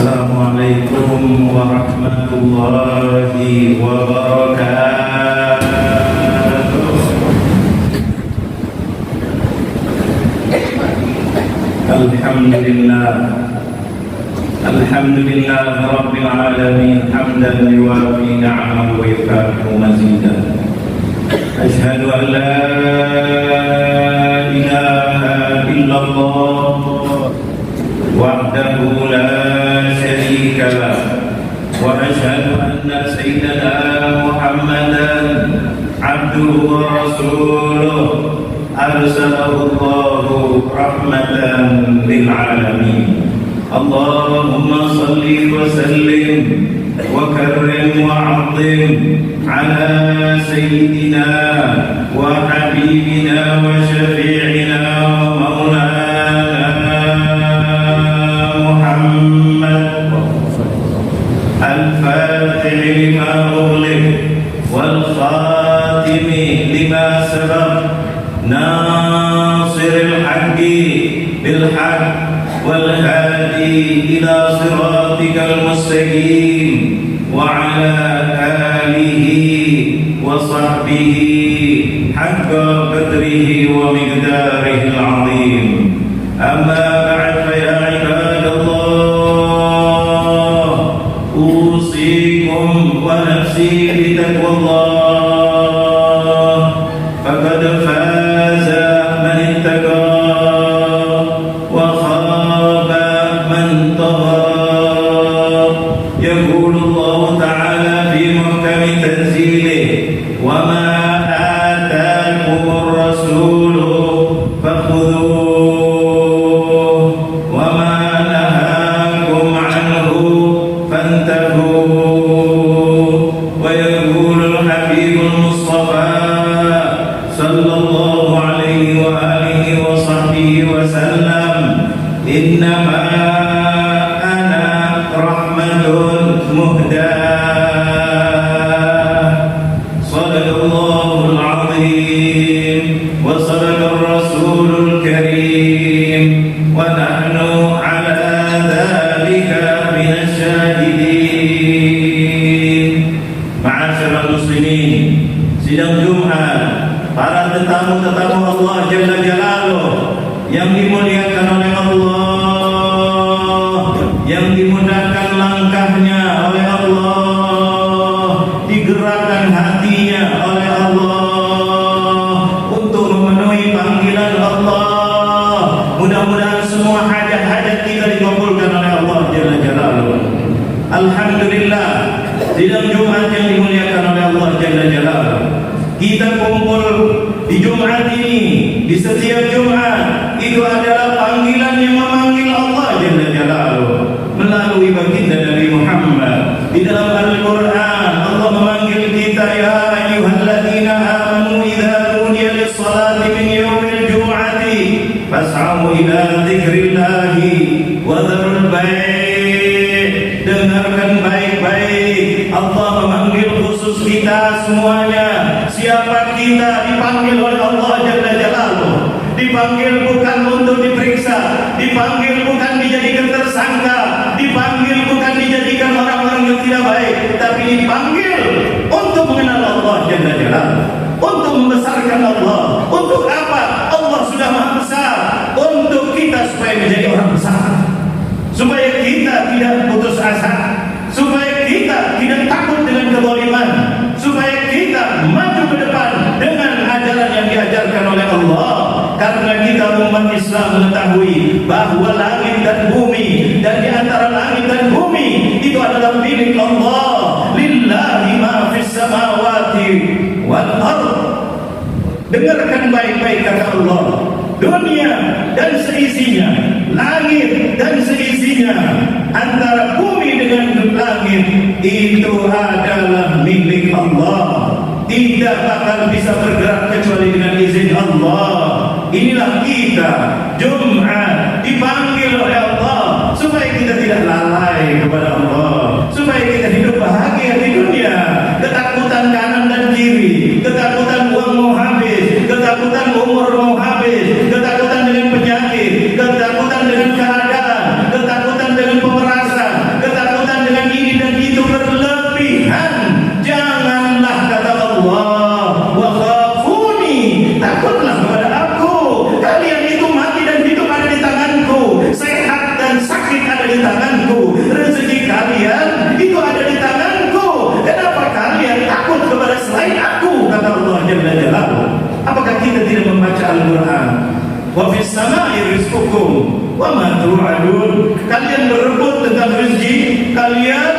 Assalamualaikum warahmatullahi wabarakatuh. Alhamdulillah, alhamdulillah rabbil alamin, hamdan liwafi ni'amahu wa yukafi'u mazidah. Asyhadu an la ilaha illallah wahdahu la syarika lah, wa asyhadu anna sayyidana Muhammadan abduhu wa rasuluh arsalahu Allahu rahmatan lil alamin. Allahumma salli wa sallim wa karrim wa 'azzim ala sayyidina wa habibina wa syafi'ina wa maulana Muhammad al-Fatih lima ughliq wal khatim lima sabaq nasiril haqqi bil haqq wal hadi ila siratikal mustaqim wa ala alihi wa sahbihi haqqa qadrihi wa miqdarihi al-'azim. Amma ba'd, fa ya ibadallah, usikum wa nafsi bi taqwallah, faqad faza man ittaqa wa khaba man tagha. Yaqulu Allah ta'ala fi muhkami tanzilihi, wa ma atakumur rasulu fakhudhuhu wa ma nahakum anhu fantahu. Wa yaqulu al-habibul mustafa sallallahu alaihi wa alihi wa sahbihi wa sallam, innama ana rahmatun muhdah. Sadaqallahul azim wa sadaqar rasulul karim wa nahnu ala dhalika minasy syahidin. Ma'asyiral muslimin, sidang Jumat, para tetamu-tetamu Allah Jalla Jalaluh yang dimuliakan oleh Allah, yang dimudahkan langkahnya oleh Allah, digerakkan hatinya oleh Allah untuk memenuhi panggilan Allah. Mudah-mudahan semua hajat-hajat kita dikabulkan oleh Allah Jalla Jalaluh. Alhamdulillah, sidang Jumat yang dimuliakan oleh Allah Jalla Jalaluh, kita kumpul di Jumat ini, di setiap Jumat itu adalah panggilan yang memanggil Allah Jalla Jalaluh melalui baginda Nabi Muhammad. Di dalam Al-Quran Allah memanggil kita, ya ayyuhalladzina amanu idza nudiya lis-salati min yaumil jum'ati fas'au ila dzikrillahi wa dzarul bai'. Dengarkan baik-baik, Allah memanggil khusus kita semuanya. Siapa kita? Dipanggil oleh Allah Jalla Jalaluh. Dipanggil bukan untuk diperiksa, dipanggil bukan dijadikan tersangka, dipanggil bukan dijadikan orang-orang yang tidak baik, tapi dipanggil untuk mengenal Allah Jalla Jalaluh, untuk membesarkan Allah. Untuk apa? Allah sudah Maha Besar. Untuk kita supaya menjadi orang besar, supaya kita tidak putus asa, supaya kita tidak takut dengan kezaliman, supaya kita maju ke depan dengan ajaran yang diajarkan oleh Allah. Karena kita umat Islam mengetahui bahwa langit dan bumi, dan di antara langit dan bumi itu adalah milik Allah. Lillahi ma fis samawati wal ardh. Dengarkan baik-baik kata Allah. Dunia dan seisinya, langit dan seisinya, antara bumi dengan langit itu adalah milik Allah. Tidak bakal bisa bergerak kecuali dengan izin Allah. Inilah kita Jumat dipanggil oleh Allah supaya kita tidak lalai kepada Allah, supaya kita hidup bahagia di dunia. Ketakutan kanan dan kiri, ketakutan uang mau habis, ketakutan umur mau habis, ketakutan dengan penyakit, ketakutan dengan keadaan, ketakutan dengan pemerasan, tanganku, rezeki kalian itu ada di tanganku. Kenapa kalian takut kepada selain aku? Kata Allah Jalla Jalaluhu. Apakah kita tidak membaca Al-Quran? Wa fis sama'i rizqukum wa ma tu'adun. Kalian berebut tentang rezeki, kalian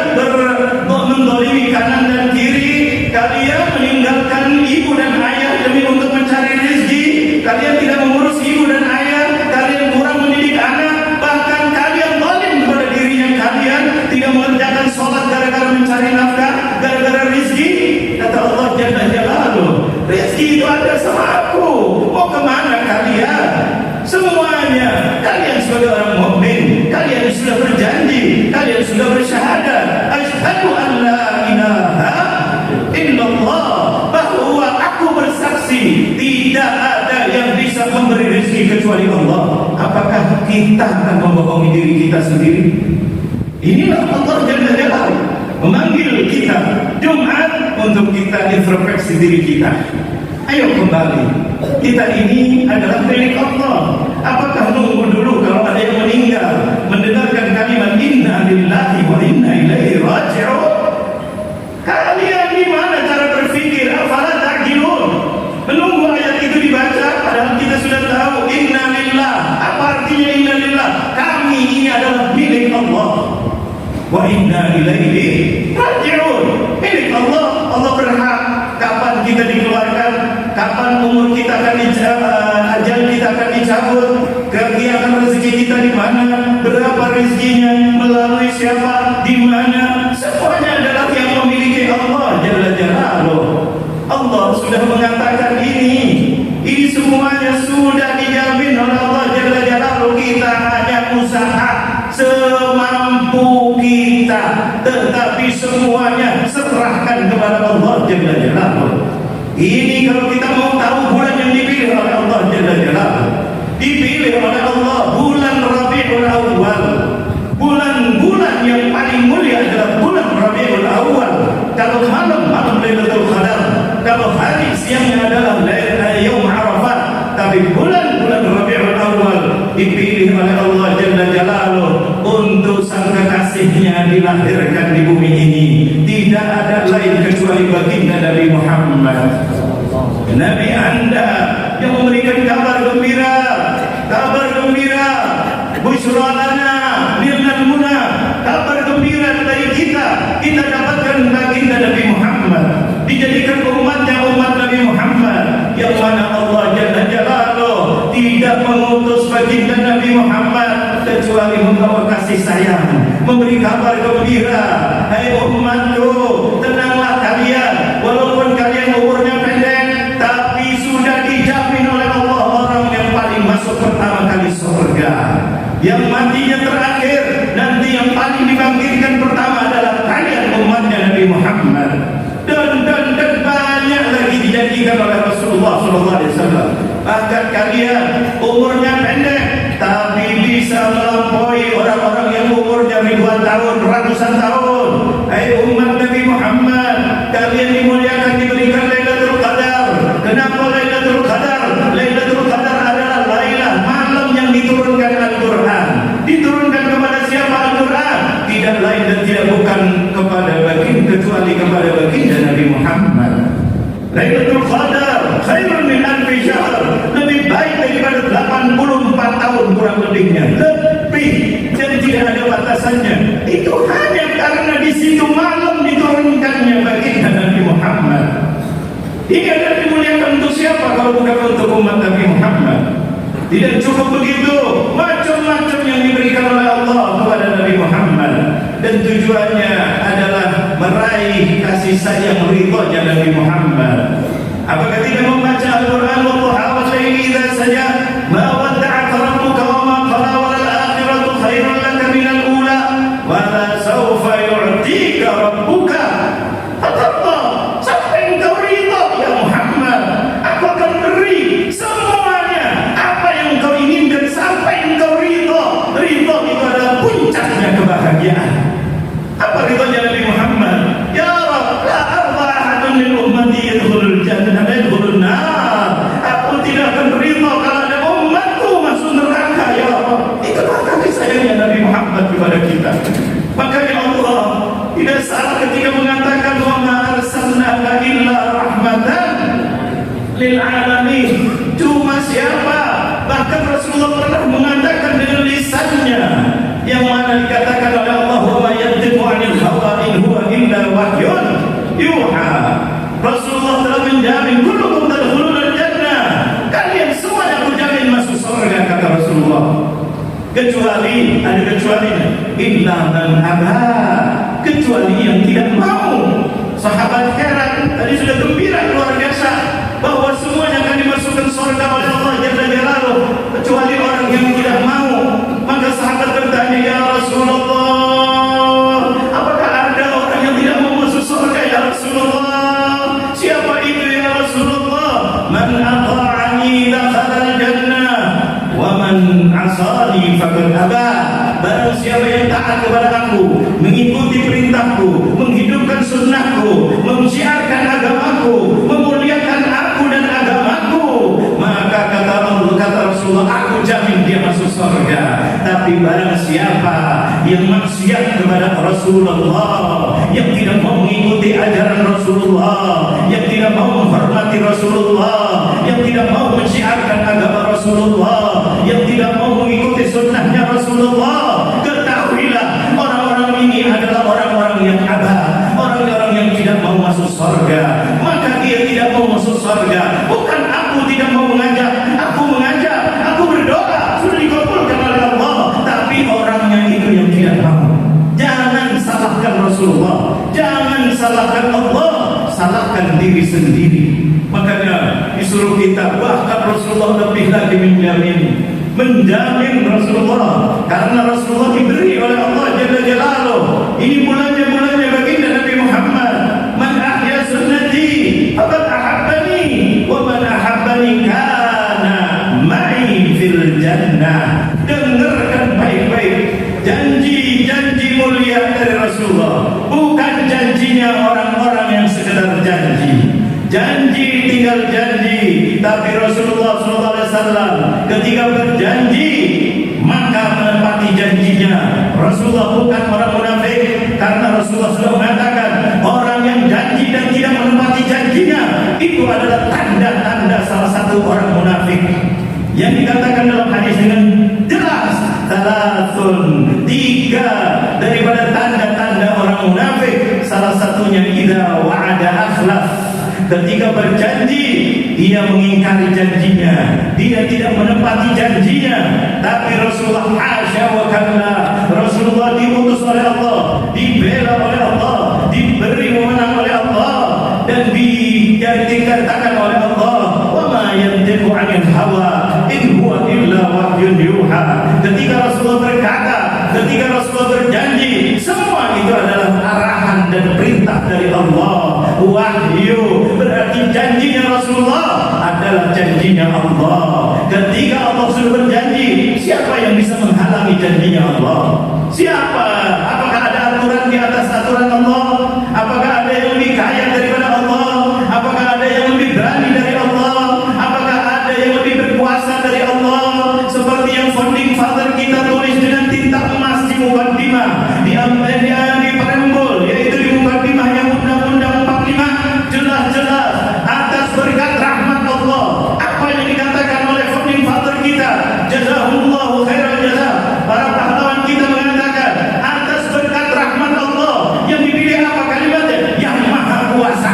mendolimi kanan dan kiri, kalian meninggalkan ibu dan ayah demi untuk mencari rezeki, kalian tidak mengurus ibu dan ayah, kalian kurang mendidik anak, bahkan kalian zalim kepada dirinya kalian, tidak mengerjakan sholat gara-gara mencari nafkah, gara-gara rezeki. Kata Allah Jalla Jalaluhu, rezeki itu ada sama aku. Mau kemana kalian? Semuanya kalian sebagai orang mukmin, kalian sudah berjanji, kalian sudah bersyahadat, asyhadu an la ilaha illallah, bahwa aku bersaksi tidak ada yang bisa memberi rezeki kecuali Allah. Apakah kita akan membohongi diri kita sendiri? Inilah Allah Jalla Jalaluhu memanggil kita Jumat untuk kita introspeksi diri kita. Ayo kembali. Kita ini adalah milik Allah. Apakah nunggu dulu kalau ada yang meninggal mendengarkan kalimat inna lillahi wa inna ilaihi raji'un? Kalian di mana cara berpikir? Afala ta'qilun? Menunggu ayat itu dibaca padahal kita sudah tahu inna lillah. Apa artinya inna lillah? Kami ini adalah milik Allah. Wa inna ilaihi raji'un. Milik Allah. Allah berhak kapan kita dikeluarkan, kapan umur kita akan ajal kita akan dicabut, kegiatan rezeki kita di mana, berapa rezekinya, melalui siapa, di mana, semuanya adalah yang memiliki Allah Jalla Jalaluhu. Allah sudah mengatakan ini semuanya sudah dijamin oleh Allah Jalla Jalaluhu. Kita hanya usaha semampu kita, tetapi semuanya serahkan kepada Allah Jalla Jalaluhu. Ini kalau kita mau tahu bulan yang dipilih oleh Allah Jalla Jalaluhu, dipilih oleh Allah bulan Rabiul Awal. Bulan-bulan yang paling mulia adalah bulan Rabiul Awal. Kalau malam Lailatul Qadar, kalau hari siangnya adalah Yaum Arafah. Tapi bulan-bulan Rabiul Awal dipilih oleh Allah Jalla Jalaluhu untuk sang kekasihnya dilahirkan di bumi ini. Tidak ada lain kecuali baginda Nabi Muhammad, Nabi Anda yang memberikan kabar gembira, busyra lana nilnal muna, kabar gembira dari kita dapatkan baginda Nabi Muhammad, dijadikan umatnya umat Nabi Muhammad, yang mana Allah Jalla Jalaluhu tidak mengutus baginda Nabi Muhammad kecuali membawa kasih sayang, memberi kabar gembira. Hai umatku, tenanglah kalian, walaupun kalian umurnya pendek, tapi sudah dijamin oleh Allah orang yang paling masuk pertama kali surga, yang matinya terakhir, nanti yang paling dibangkitkan pertama adalah kalian umatnya Nabi Muhammad. Dan banyak lagi dijanjikan oleh Rasulullah SAW. Bahkan kalian umurnya pendek, tapi bisa melampaui orang-orang yang umurnya ribuan tahun, ratusan tahun. Hai umat Nabi Muhammad, kalian dimuliakan, diberikan Lailatul Qadar. Kenapa Lailatul Qadar? Lailatul Qadar adalah Lailah, malam yang diturunkan Al-Quran. Diturunkan kepada siapa Al-Quran? Tidak lain dan tidak bukan kepada baginda, kecuali kepada baginda Nabi Muhammad. Lailatul Qadar khairun min alfi syahr, lebih baik daripada 84 tahun kurang lebihnya, lebih, dan tidak ada batasannya. Itu hanya karena di situ malam diturunkannya baginda Nabi Muhammad. Ini adalah dimuliakan untuk siapa kalau bukan untuk umat Nabi Muhammad? Tidak cukup begitu, macam-macam yang diberikan oleh Allah kepada Nabi Muhammad, dan tujuannya adalah meraih kasih sayang ridhonya Nabi Muhammad. Apakah tidak membaca Al-Quran? Wadduha wal laili idza saja, ma wadda'aka rabbuka wa ma qala, wal akhiratu khairun laka minal ula, wa la sawfa yu'tika rabbuka fatarda. Sampai engkau ridho ya Muhammad, aku akan beri semuanya apa yang engkau inginkan sampai engkau ridho. Ridho itu adalah puncaknya kebahagiaan. Apa ridhonya Nabi Muhammad? Ya Rabb, la arda ahadun lil ummati yadkhulul jannah yadkhulun nar. Aku tidak akan ridho kalau ada umatku masuk neraka ya Rabb. Itulah kasih sayangnya Nabi Muhammad kepada kita. Makanya Allah tidak salah ketika mengatakan wa ma arsalnaka illa rahmatan lil alamin. Cuma siapa? Bahkan Rasulullah pernah mengatakan dengan lisannya yang mana dikatakan oleh Allah wa ma yantiqu 'anil hawa in huwa illa wahyun yuha. Rasulullah telah menjamin kullukum tadkhulunal jannah, kalian semua aku jamin masuk surga, kata Rasulullah. Kecuali, ada kecualinya, illa man aba, kecuali yang tidak mau. Sahabat heran, tadi sudah gembira luar biasa bahwa semuanya akan dimasukkan surga oleh Allah Jalla Jalaluh, kecuali orang yang tidak mau. Maka sahabat bertanya, ya Rasulullah, apakah ada orang yang tidak mau masuk surga ya Rasulullah? Siapa itu ya Rasulullah? Man ata'ani dakhala al-jannah wa man asani faqad aba. Barang siapa yang taat kepada aku, mengikuti perintahku, menghidupkan sunnahku, mensiarkan agamaku, memuliakan aku dan agamaku, maka kata Rasulullah, aku jamin dia masuk surga. Tapi barang siapa yang maksiat kepada Rasulullah, yang tidak mau mengikuti ajaran Rasulullah, yang tidak mau menghormati Rasulullah, yang tidak mau mensiarkan agama Rasulullah, yang tidak mau mengikuti sunnahnya Rasulullah, ketahuilah orang-orang ini adalah orang-orang yang abah, orang-orang yang tidak mau masuk surga. Maka dia tidak mau masuk surga. Bukan aku tidak mau mengajak, aku berdoa sudah dikabulkan oleh Allah, tapi orangnya itu yang tidak mau. Jangan salahkan Rasulullah, jangan salahkan Allah, salahkan diri sendiri. Makanya disuruh kita, bahkan Rasulullah lebih lagi menjamin Rasulullah, karena Rasulullah diberi oleh Allah Jalla Jalaluh. Ini bulannya baginda Nabi Muhammad. Man ahya sunnati faqad ahabbani wa man ahabbani kana ma'i fil jannah. Dengarkan baik-baik janji-janji mulia dari Rasulullah, bukan janjinya orang-orang yang sekedar janji. Janji tinggal janji, tapi Rasulullah SAW ketika berjanji maka menepati janjinya. Rasulullah bukan orang munafik, karena Rasulullah sudah mengatakan orang yang janji dan tidak menepati janjinya itu adalah tanda-tanda salah satu orang munafik. Yang dikatakan dalam hadis dengan jelas, salasun, 3 daripada tanda-tanda orang munafik. Salah satunya idza wa'ada akhlaf. Ketika berjanji, dia mengingkari janjinya, dia tidak menepati janjinya. Tapi Rasulullah hasya wa kalla, Rasulullah diutus oleh Allah, dibela oleh Allah, diberi wewenang oleh Allah, dan dikatakan oleh Allah, wa ma yantiqu 'anil hawa in huwa illa wahyun yuha. Ketika Rasulullah berkata, ketika Rasulullah berjanji, semua itu adalah arahan dan perintah dari Allah. Wahyu berarti janjinya Rasulullah adalah janjinya Allah. Ketika Allah sudah berjanji, siapa yang bisa menghalangi janjinya Allah? Siapa? Apakah ada aturan di atas aturan Allah? Apakah ada yang lebih kaya daripada Allah? Apakah ada yang lebih berani dari Allah? Apakah ada yang lebih berkuasa dari Allah? Seperti yang founding father kita tulis dengan tinta emas di mukaddimah, di preambul, yaitu di mukaddimah yang undang-undang 45, jelas-jelas atas berkat rahmat Allah. Apa yang dikatakan oleh founding father kita, jazahullahu khairan jazah, para pahlawan kita mengatakan atas berkat rahmat Allah. Yang dipilih apa kalimatnya? Yang maha kuasa.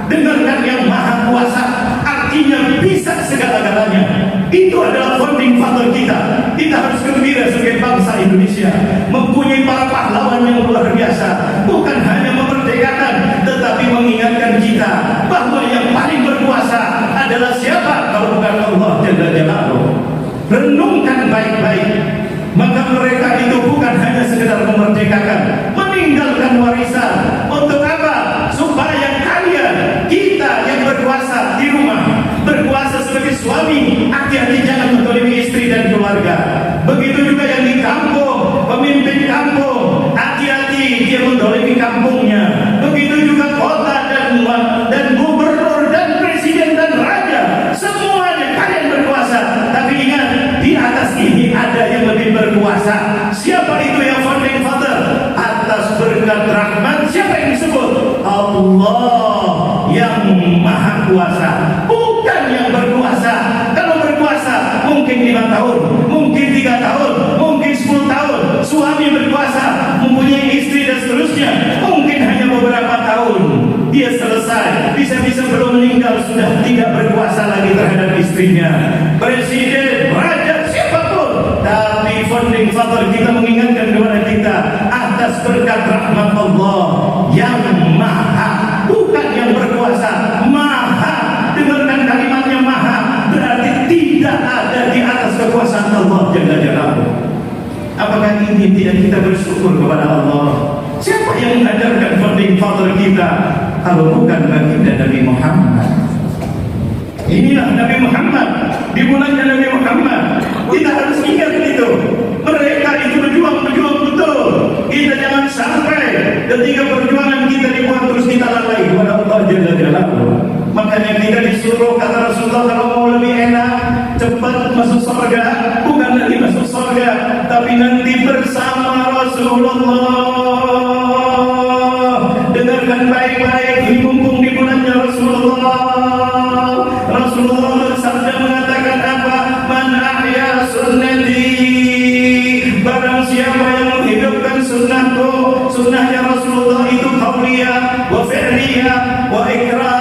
Dengarkan, yang maha kuasa artinya bisa segala-galanya. Itu adalah founding father kita. Kita harus gembira sebagai bangsa Indonesia, mempunyai para pahlawan yang luar biasa. Bukan hanya memerdekakan, tetapi mengingatkan kita bahwa yang paling berkuasa adalah siapa kalau bukan Allah Jalla Jalaluh. Renungkan baik-baik. Maka mereka itu bukan hanya sekedar memerdekakan, meninggalkan warisan. Untuk apa? Supaya kalian, kita yang berkuasa di rumah, berkuasa sebagai suami, hati-hati jangan menzalimi istri dan keluarga. Begitu juga yang di kampung, pemimpin kampung, hati-hati dia menzalimi kampungnya. Begitu juga kota dan gubernur dan presiden dan raja, semuanya kalian berkuasa. Tapi ingat, di atas ini ada yang lebih berkuasa. Siapa berkat rahmat, siapa yang disebut? Allah yang maha kuasa, bukan yang berkuasa. Kalau berkuasa mungkin 5 tahun, mungkin 3 tahun, mungkin 10 tahun. Suami berkuasa, mempunyai istri dan seterusnya, mungkin hanya beberapa tahun dia selesai, bisa-bisa belum meninggal sudah tidak berkuasa lagi terhadap istrinya. Presiden, raja, siapapun, tapi founding father kita mengingatkan kepada kita atas berkat rahmat Allah yang maha, bukan yang berkuasa. Maha, dengarkan kalimatnya maha, berarti tidak ada di atas kekuasaan Allah Jalla Jalaluhu. Apakah ini tidak kita bersyukur kepada Allah? Siapa yang mengajarkan founding father kita kalau bukan baginda Nabi Muhammad? Inilah Nabi Muhammad, dimulainya Nabi Muhammad. Kita harus ingat itu. Mereka itu berjuang betul. Kita jangan sampai ketika perjuangan kita dibuat terus kita lalai kepada Allah Jalla Jalaluhu. Makanya kita disuruh, kata Rasulullah, kalau mau lebih enak, cepat masuk surga. Bukan lagi masuk surga, tapi nanti bersama Rasulullah. Dengarkan baik-baik, ini mumpung di bulannya Rasulullah. Rasulullah bersabda mengatakan apa? Man ahya sunnati, barang siapa yang menghidupkan sunnahku. Sunnahnya Rasulullah itu qauliyah wa fi'liyah wa ikrar.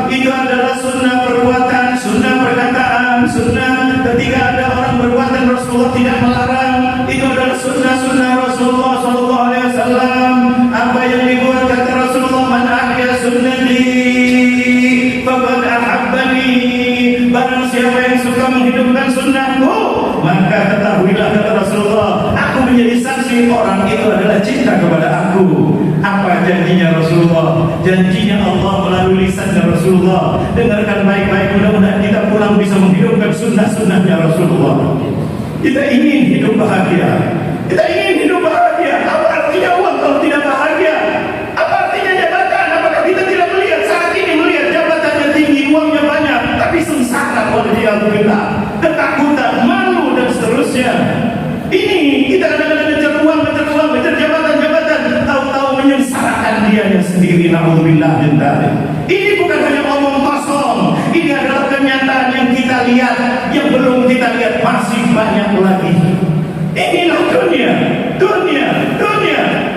Itu adalah sunnah perbuatan, sunnah perkataan, sunnah ketika ada orang berbuatan Rasulullah tidak melarang. Itu adalah sunnah Rasulullah sallallahu alaihi wasallam. Apa yang dibuat kata Rasulullah, man ahya sunnati faqad ahabbani, barang siapa yang suka menghidupkan sunnahku, maka ketahuilah kata Rasulullah, aku menjadi saksi orang itu adalah cinta kepada aku. Apa janjinya Rasulullah? Janjinya Allah melalui lisannya Rasulullah. Dengarkan baik-baik, mudah-mudahan kita pulang bisa menghidupkan sunnah-sunnahnya Rasulullah. Kita ingin hidup bahagia. Kita ingin hidup bahagia. Apa artinya uang kalau tidak bahagia? Apa artinya jabatan? Apakah kita tidak melihat saat ini, melihat jabatannya tinggi, uangnya banyak, tapi sengsara, waliyadzubillah, ketakutan, malu dan seterusnya. Ini kita kadang-kadang ngejar jabatan, tahu-tahu menyengsarakan dianya sendiri. Na'udzubillah min dzalik. Ini bukan hanya omong kosong, ini adalah kenyataan yang kita lihat, yang belum kita lihat masih banyak lagi. Inilah dunia.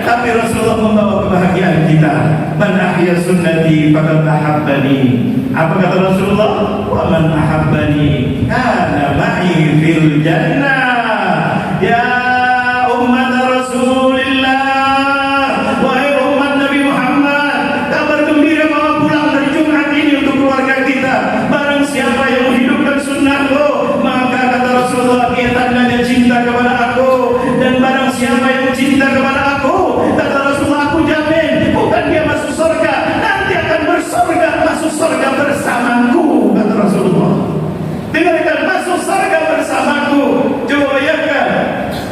Tapi Rasulullah membawa kebahagiaan kita. Man ahya sunnati faqad ahabbani. Apa kata Rasulullah? Wa man ahabbani kana ma'i fil jannah. Ya umat Rasulullah, wahai umat Nabi Muhammad, kabar gembira bahwa pulang dari Jumat ini untuk keluarga kita. Barang siapa yang menghidupkan sunnahku, maka kata Rasulullah, dia tandanya cinta kepada aku. Dan barang siapa yang cinta kepada aku, kata Rasulullah, aku jamin bukan dia masuk surga, nanti akan bersurga, masuk surga bersamaku, kata Rasulullah. Dengarkan, masuk surga bersamaku. Coba bayangkan,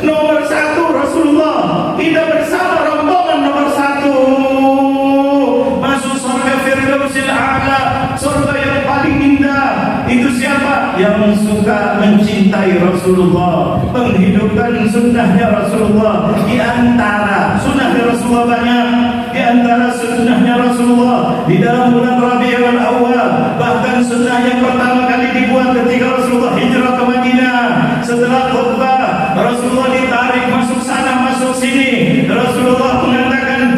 nomor 1 Rasulullah, kita bersama rombongan nomor 1 masuk surga Firdausil A'la, surga yang paling indah. Itu siapa? Yang suka mencintai Rasulullah, menghidupkan sunnahnya Rasulullah. Di antara sunnahnya Rasulullah banyak, di antara sunnahnya Rasulullah di dalam bulan Rabiul Awwal, bahkan sunnah yang pertama kali dibuat ketika Rasulullah hijrah ke Madinah. Setelah khutbah, Rasulullah ditarik masuk sana, masuk sini. Rasulullah mengatakan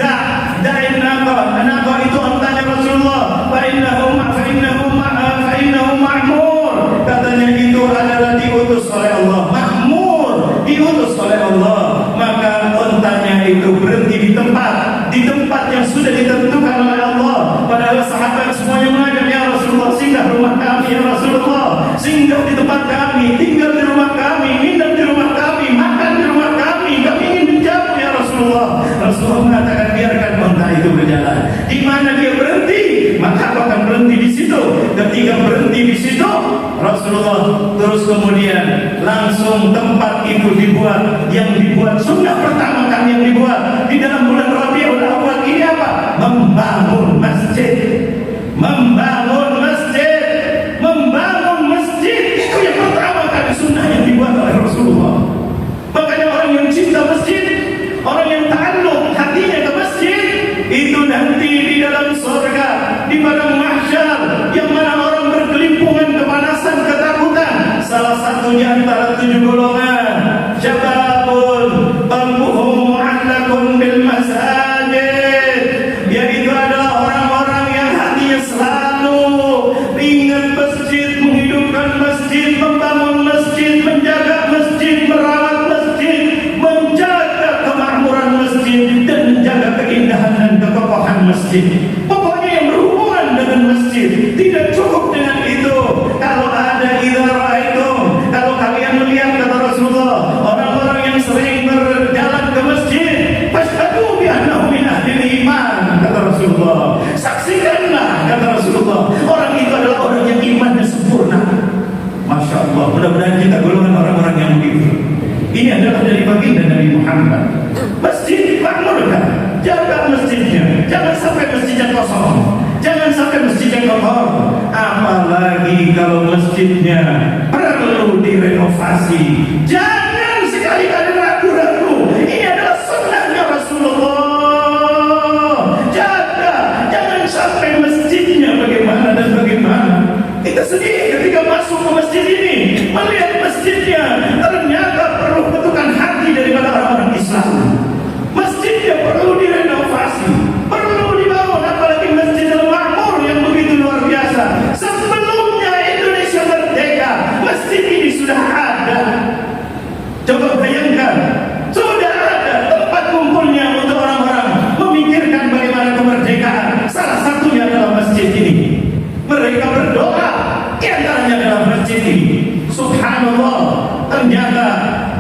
da'in naqa itu antanya Rasulullah, fa innahu ma'mur. Katanya itu adalah diutus oleh Allah, makmur, diutus oleh Allah. Maka ontanya itu berhenti di tempat yang sudah ditentukan oleh Allah. Padahal sahabat semuanya mengajak, ya Rasulullah, singgah rumah kami, ya Rasulullah, singgah di tempat kami, tinggal di rumah kami, minum di rumah kami, makan di rumah kami ingin menjamu, ya Rasulullah. Rasulullah mengatakan, biarkan onta itu berjalan. Di mana dia berhenti, maka aku akan berhenti di situ. Ketika berhenti di situ, Rasulullah terus kemudian langsung tempat itu dibuat, yang dibuat sunnah pertama kali yang dibuat di dalam bulan Rabiul Awwal ini apa? Membangun masjid. Itu yang pertama kali sunnah yang dibuat oleh Rasulullah. Makanya orang yang cinta masjid, orang yang ta'alluq hatinya di padang mahsyar yang mana orang berkelimpungan kepanasan, ketakutan. Salah satunya antara 7 golongan, syababun qalbuhum mu'allaqun bil masajid, yaitu adalah orang-orang yang hatinya selalu ingat masjid, menghidupkan masjid, membangun masjid, menjaga masjid, merawat masjid, menjaga kemakmuran masjid, dan menjaga keindahan dan kekokohan masjid. Pokoknya yang berhubungan dengan masjid. Tidak cukup dengan itu. Kalau ada idara itu, kalau kalian melihat, kata Rasulullah, orang-orang yang sering berjalan ke masjid, fashhadu bi annahum min ahlil iman, kata Rasulullah. Saksikanlah, kata Rasulullah, orang itu adalah orang yang imannya sempurna. Masya Allah, mudah-mudahan kita golongan orang-orang yang begitu. Ini adalah dari baginda Nabi Muhammad. Masjid makmurkan, jaga masjidnya, jangan sampai masjidnya kosong, jangan sampai masjidnya kotor. Apalagi kalau masjidnya perlu direnovasi, jangan sekali-kali ragu-ragu. Ini adalah sunnahnya Rasulullah. Jaga, jangan sampai masjidnya bagaimana dan bagaimana. Kita sendiri ketika masuk ke masjid ini, melihat masjidnya, ternyata perlu ketukan hati daripada orang-orang Islam. Masjidnya perlu direnovasi, perlu dibangun, apalagi Masjid Al-Ma'mur yang begitu luar biasa. Sebelumnya Indonesia merdeka, masjid ini sudah ada. Coba bayangkan, sudah ada tempat kumpulnya untuk orang-orang memikirkan bagaimana kemerdekaan. Salah satunya adalah masjid ini. Mereka berdoa, di antaranya adalah masjid ini. Subhanallah, ternyata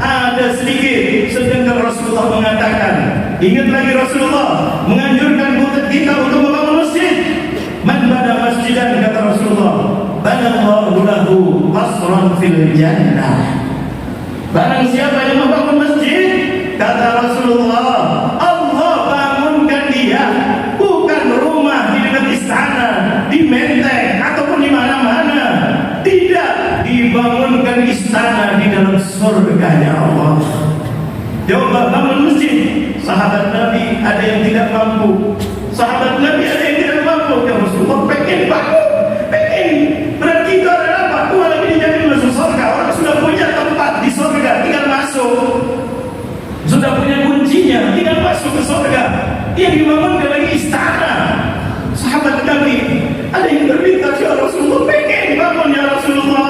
ada sedikit, sedangkan Rasulullah mengatakan, ingat lagi Rasulullah menganjurkan kita untuk membangun masjid. Man bana masjidan, kata Rasulullah, banallahu lahu qasran fil jannah. Barang siapa yang membangun masjid, kata Rasulullah, Allah bangunkan dia bukan rumah di dekat istana, di menteng ataupun di mana-mana. Tidak, dibangunkan istana di dalam surganya Allah. Coba bangun masjid. Sahabat Nabi ada yang tidak mampu, sahabat Nabi ada yang tidak mampu. Ya Rasulullah, pengen bangun, pengen. Berarti itu adalah apa? Tuhan lagi dijamin masuk surga. Orang sudah punya tempat di surga, tinggal masuk. Sudah punya kuncinya, tinggal masuk ke surga. Yang dibangunkan lagi istana. Sahabat Nabi ada yang berminta, ya Rasulullah, pengen bangun ya Rasulullah,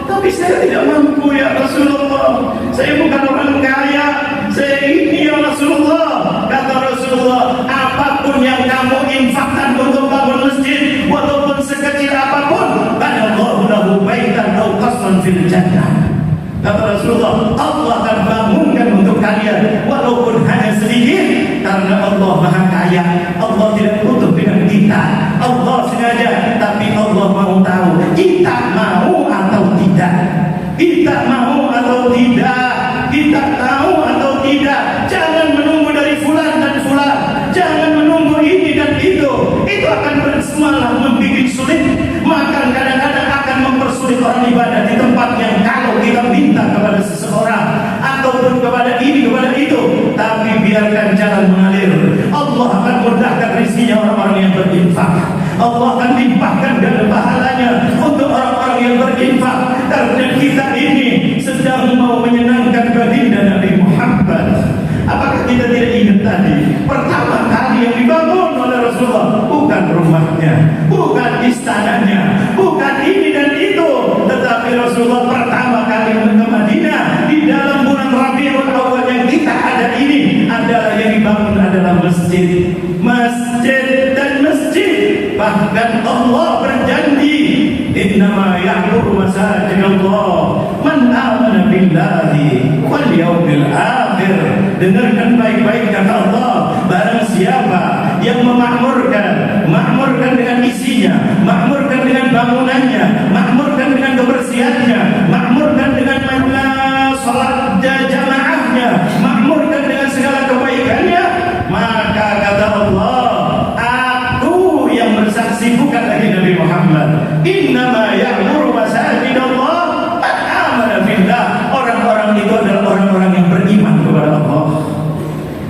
tapi saya tidak mampu ya Rasulullah. Saya bukan orang kaya, saya ini ya Rasulullah. Kata Rasulullah, apapun yang kamu infakkan untuk bangun masjid, walaupun sekecil apapun, banallahu lahu baitan aw qasran fil jannah. Kata Rasulullah, Allah akan bangunkan untuk kalian walaupun hanya sedikit, karena Allah Maha Kaya. Allah tidak butuh dengan kita. Allah sengaja, tapi Allah mau tahu kita mau atau tidak. Kita mau atau tidak, kita tahu atau tidak. Jangan menunggu dari fulan dan fulan, jangan menunggu ini dan itu. Itu akan malah membuat sulit. Maka kadang-kadang akan mempersulit orang ibadah di tempat yang kalau kita minta kepada seseorang ataupun kepada ini, kepada itu, tapi biarkan jalan mengalir. Allah akan mudahkan rezekinya orang-orang yang berinfak. Allah akan limpahkan dan pahalanya untuk orang-orang yang berinfak. Karena kita ini sedang mau menyenangkan baginda Nabi Muhammad. Apakah kita tidak ingat tadi pertama kali yang dibangun oleh Rasulullah bukan rumahnya, bukan istananya, bukan ini dan itu, tetapi Rasulullah pertama kali ke Madinah di dalam bulan Rabiul Awal yang kita ada ini adalah yang dibangun adalah masjid, masjid dan masjid. Bahkan Allah berjanji, innama ya'muru masajid Allah man amana billahi wal yawmil akhir. Dengarkan baik-baik kata Allah, barang siapa yang memakmurkan, makmurkan dengan isinya, makmurkan dengan bangunannya, makmurkan dengan kebersihannya, makmurkan dengan salat jamaahnya, makmurkan dengan segala kebaikannya, maka kata Allah, aku yang bersaksi, bukan lagi Nabi Muhammad. Innama ya'muru masajid Allah man amana billah. Orang-orang itu adalah orang-orang yang beriman kepada Allah.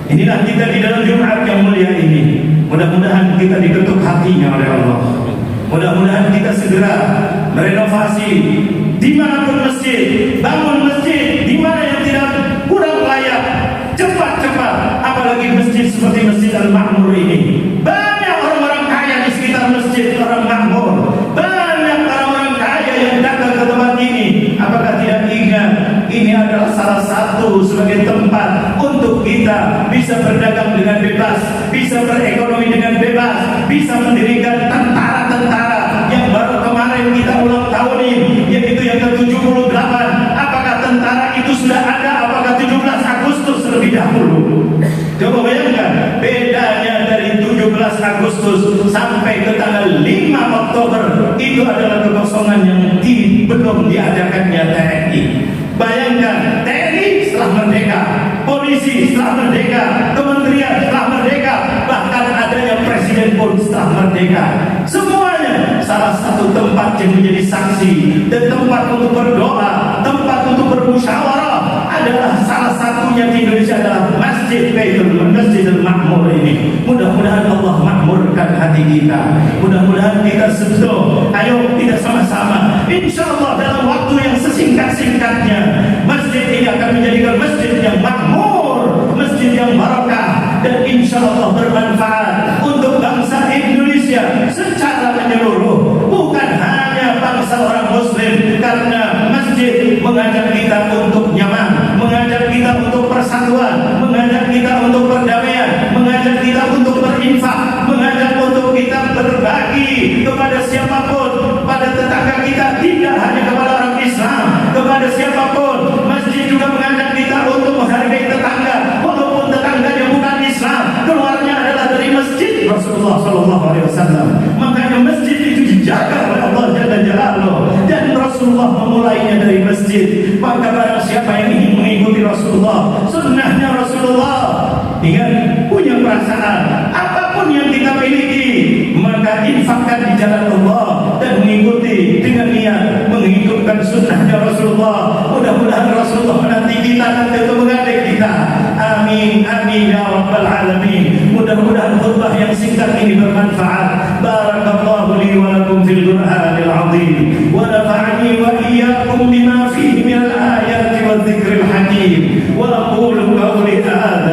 Inilah kita di dalam Jumat yang mulia ini. Mudah-mudahan kita diketuk hatinya oleh Allah. Mudah-mudahan kita segera merenovasi dimanapun masjid, bangun masjid di mana yang tidak kurang layak, cepat-cepat. Apalagi masjid seperti Masjid Al-Ma'mur ini, banyak orang-orang kaya di sekitar masjid orang makmur, banyak orang-orang kaya yang datang ke tempat ini. Apakah tidak ingat ini adalah salah satu sebagai tempat untuk kita bisa berdagang dengan bebas, bisa berekonomi dengan bebas, bisa mendirikan tentara-tentara yang baru kemarin kita ulang tahun ini, yaitu yang ke-78. Apakah tentara itu sudah ada? Apakah 17 Agustus terlebih dahulu? Coba bayangkan bedanya dari 17 Agustus sampai ke tanggal 5 Oktober. Itu adalah kekosongan yang belum diadakannya TNI. Bayangkan, TNI setelah merdeka, polisi setelah merdeka, kementerian setelah merdeka, bahkan adanya presiden pun setelah merdeka. Semuanya salah satu tempat yang menjadi saksi dan tempat untuk berdoa, tempat untuk bermusyawarah adalah salah satunya di Indonesia adalah Masjid Masjidil Ma'mur ini. Mudah-mudahan Allah makmurkan hati kita. Mudah-mudahan kita sentuh. Ayo kita sama-sama. Insya Allah dalam waktu yang sesingkat-singkatnya masjid ini akan menjadikan masjid yang makmur, masjid yang barakah, dan insya Allah bermanfaat untuk bangsa Indonesia secara menyeluruh, bukan hanya bangsa orang Muslim. Karena masjid mengajak kita untuk nyaman, mengajak kita untuk persatuan, mengajak kita untuk perdamaian, mengajak kita untuk berinfak, mengajak untuk kita berbagi kepada siapapun, pada tetangga kita, tidak hanya kepada orang Islam, kepada siapapun. Masjid juga mengajak kita untuk menghargai tetangga, walaupun tetangganya bukan Islam, keluarnya adalah dari masjid Rasulullah SAW. Makanya masjid itu dijaga oleh Allah Jalla Jalaluhu, dan Rasulullah memulainya dari masjid. Maka barang siapa yang ingin mengikuti Rasulullah, sunnahnya Rasulullah, ingat, punya perasaan apapun yang kita miliki, maka infakkan di jalan Allah dan mengikuti dengan niat mengikutkan sunnahnya Rasulullah. Mudah-mudahan Rasulullah menanti kita, nanti untuk mengajak kita. Amin, amin ya rabbal alamin. Mudah-mudahan khutbah yang singkat ini bermanfaat. Barakallahu li wa lakum fil Qur'anil azim, wa nafa'ani wa iyyakum bima fihi minal ayati wadh dhikril hakim. Wa aqulu qawli hadza